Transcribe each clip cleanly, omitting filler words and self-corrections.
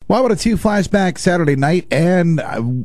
Welcome to Two Flashback Saturday night, and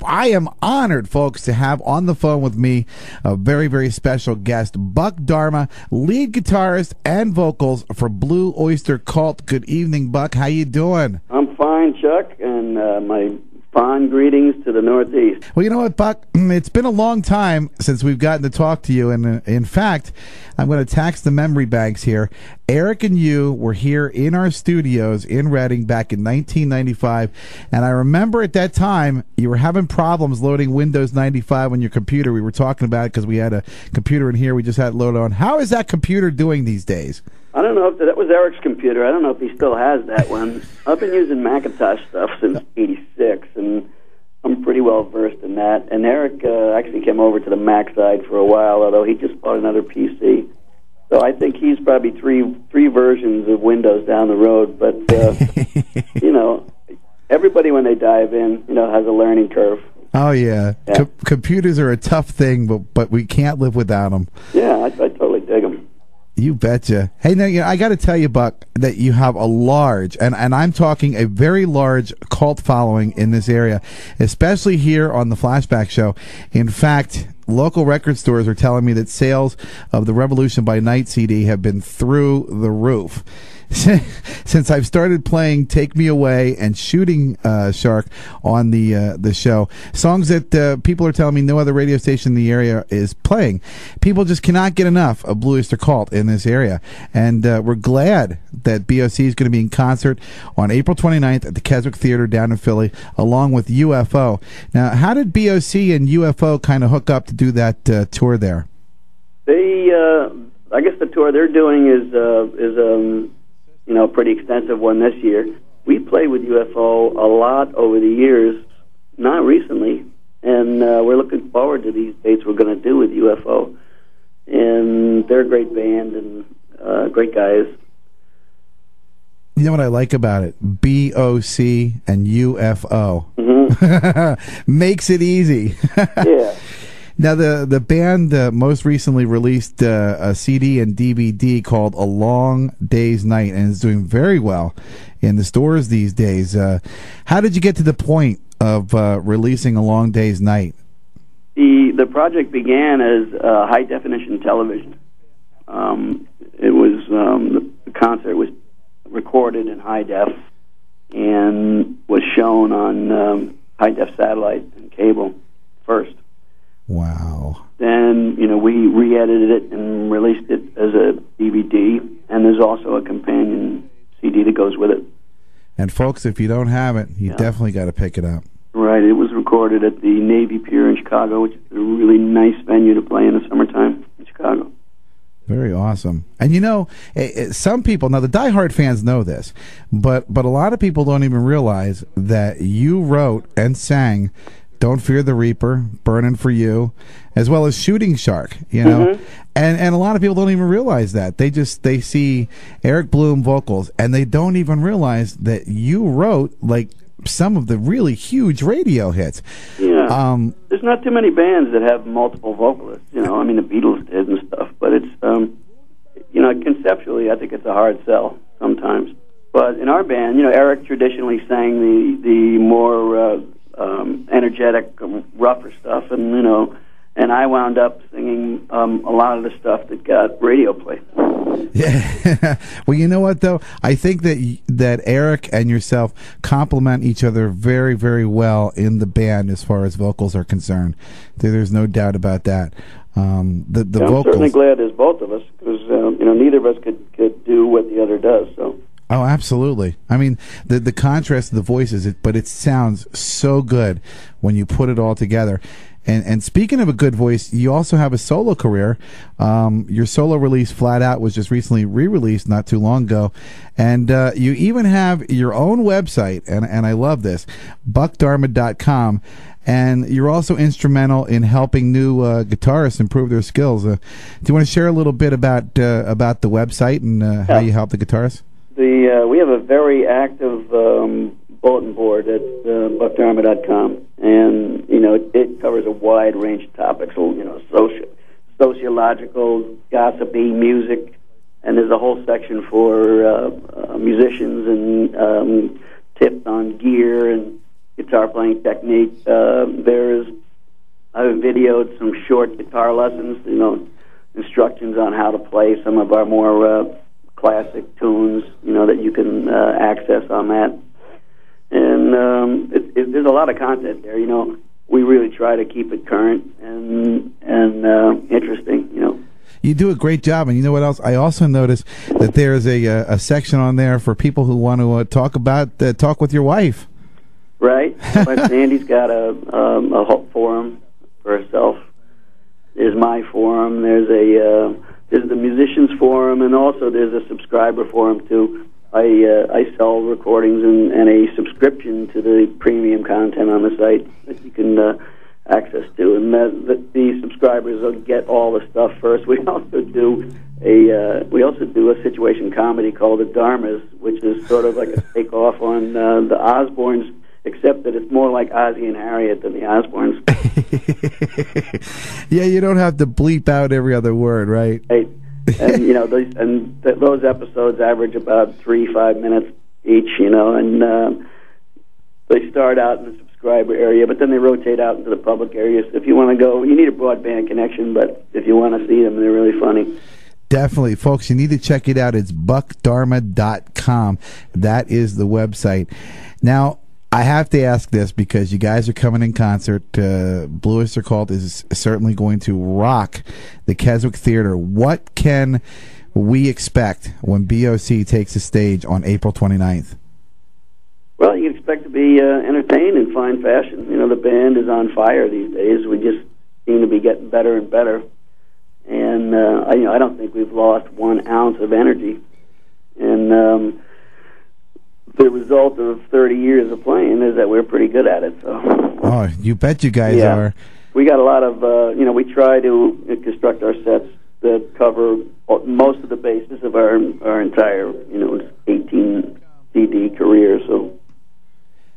I am honored, folks, to have on the phone with me a very, very special guest, Buck Dharma, lead guitarist and vocals for Blue Oyster Cult. Good evening, Buck. How you doing? I'm fine, Chuck, and my fond greetings to the Northeast. Well, you know what, Buck? It's been a long time since we've gotten to talk to you, and in fact, I'm going to tax the memory banks here. Eric and you were here in our studios in Reading back in 1995, and I remember at that time you were having problems loading Windows 95 on your computer. We were talking about it because we had a computer in here we just had loaded on. How is that computer doing these days? I don't know if that was Eric's computer. I don't know if he still has that one. I've been using Macintosh stuff since '86, and I'm pretty well versed in that. And Eric actually came over to the Mac side for a while, although he just bought another PC. So I think he's probably three versions of Windows down the road. But you know, everybody when they dive in, has a learning curve. Oh yeah, computers are a tough thing, but we can't live without them. Yeah, I totally dig them. You betcha. Hey, now, I got to tell you, Buck, that you have a large, and I'm talking a very large cult following in this area, especially here on the Flashback Show. In fact, local record stores are telling me that sales of the Revolution by Night CD have been through the roof. Since I've started playing Take Me Away and Shooting Shark on the show, songs that people are telling me no other radio station in the area is playing. People just cannot get enough of Blue Oyster Cult in this area. And we're glad that BOC is going to be in concert on April 29th at the Keswick Theater down in Philly, along with UFO. Now, how did BOC and UFO kind of hook up to do that tour there? I guess the tour they're doing is a pretty extensive one this year. We played with UFO a lot over the years, not recently, and we're looking forward to these dates we're going to do with UFO. And they're a great band and great guys. You know what I like about it? BOC and UFO. Mm-hmm. Makes it easy. Yeah. Now, the band most recently released a CD and DVD called A Long Day's Night, and it's doing very well in the stores these days. How did you get to the point of releasing A Long Day's Night? The project began as high-definition television. The concert was recorded in high-def and was shown on high-def satellite and cable first. Wow. Then, we re-edited it and released it as a DVD, and there's also a companion CD that goes with it. And folks, if you don't have it, you definitely got to pick it up. Right. It was recorded at the Navy Pier in Chicago, which is a really nice venue to play in the summertime in Chicago. Very awesome. And some people, now the diehard fans know this, but a lot of people don't even realize that you wrote and sang Don't Fear the Reaper, Burning for You, as well as Shooting Shark, Mm-hmm. And a lot of people don't even realize that. They see Eric Bloom vocals, and they don't even realize that you wrote, like, some of the really huge radio hits. Yeah. There's not too many bands that have multiple vocalists, the Beatles did and stuff, but it's, conceptually, I think it's a hard sell sometimes. But in our band, Eric traditionally sang the more energetic, rougher stuff, and I wound up singing a lot of the stuff that got radio play. Yeah. Well, you know what, though? I think that Eric and yourself complement each other very, very well in the band as far as vocals are concerned. There's no doubt about that. I'm certainly glad there's both of us, because neither of us could do what the other does, so... Oh, absolutely. I mean, the contrast of the voices, but it sounds so good when you put it all together. And speaking of a good voice, you also have a solo career. Your solo release, Flat Out, was just recently re-released not too long ago. And you even have your own website, and I love this, buckdharma.com. And you're also instrumental in helping new guitarists improve their skills. Do you want to share a little bit about the website and how you help the guitarists? We have a very active bulletin board at buckdharma.com, and it covers a wide range of topics. Sociological, gossipy, music, and there's a whole section for musicians and tips on gear and guitar playing technique. I've videoed some short guitar lessons, instructions on how to play some of our more classic tunes, that you can access on that. And there's a lot of content there. We really try to keep it current and interesting. You do a great job, and you know what else? I also noticed that there's a section on there for people who want to talk with your wife. Right. But Sandy's got a whole forum for herself. There's my forum. There's the musicians forum, and also there's a subscriber forum too. I sell recordings and a subscription to the premium content on the site that you can access to, and the subscribers will get all the stuff first. We also do a situation comedy called the Dharmas, which is sort of like a takeoff on the Osbournes, except that it's more like Ozzy and Harriet than the Osbournes. Yeah, you don't have to bleep out every other word, right? Right. And those episodes average about 3-5 minutes each, and they start out in the subscriber area, but then they rotate out into the public areas. If you want to go, you need a broadband connection, but if you want to see them, they're really funny. Definitely, folks, you need to check it out. It's buckdharma.com. That is the website. Now, I have to ask this because you guys are coming in concert. Blue Oyster Cult is certainly going to rock the Keswick Theater. What can we expect when BOC takes the stage on April 29th? Well, you can expect to be entertained in fine fashion. The band is on fire these days. We just seem to be getting better and better. And, I don't think we've lost 1 ounce of energy. And the result of 30 years of playing is that we're pretty good at it. So. Oh, you bet you guys are. We got a lot of, we try to construct our sets that cover most of the basis of our entire, 18 CD career. So.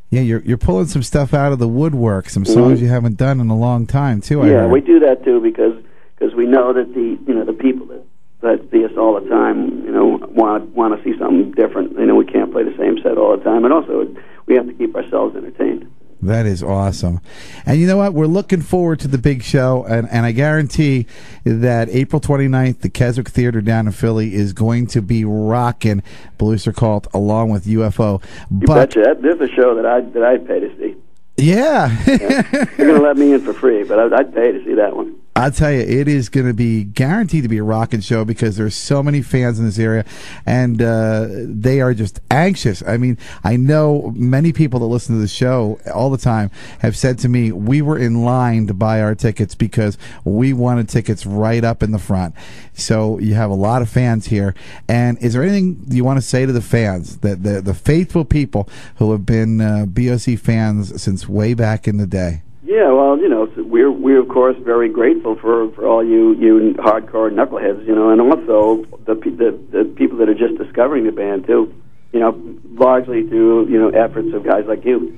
Yeah, you're pulling some stuff out of the woodwork, some songs you haven't done in a long time too. We do that too because we know that the people that see us all the time, want to see something different. We can't play the same set all the time, and also we have to keep ourselves entertained. That is awesome. And you know what? We're looking forward to the big show, and I guarantee that April 29th, the Keswick Theater down in Philly is going to be rocking Blue Oyster Cult along with UFO. You betcha. There's a show that I'd pay to see. Yeah. They're going to let me in for free, but I'd pay to see that one. I'll tell you, it is going to be guaranteed to be a rocking show because there's so many fans in this area, and they are just anxious. I mean, I know many people that listen to the show all the time have said to me, we were in line to buy our tickets because we wanted tickets right up in the front. So you have a lot of fans here. And is there anything you want to say to the fans, the faithful people who have been BOC fans since way back in the day? Yeah, well, we're of course very grateful for all you hardcore knuckleheads, and also the people that are just discovering the band too, largely through efforts of guys like you.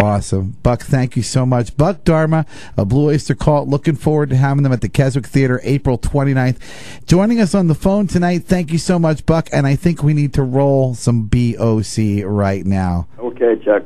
Awesome. Buck, thank you so much. Buck Dharma, a Blue Oyster Cult. Looking forward to having them at the Keswick Theater April 29th. Joining us on the phone tonight. Thank you so much, Buck. And I think we need to roll some BOC right now. Okay, Chuck.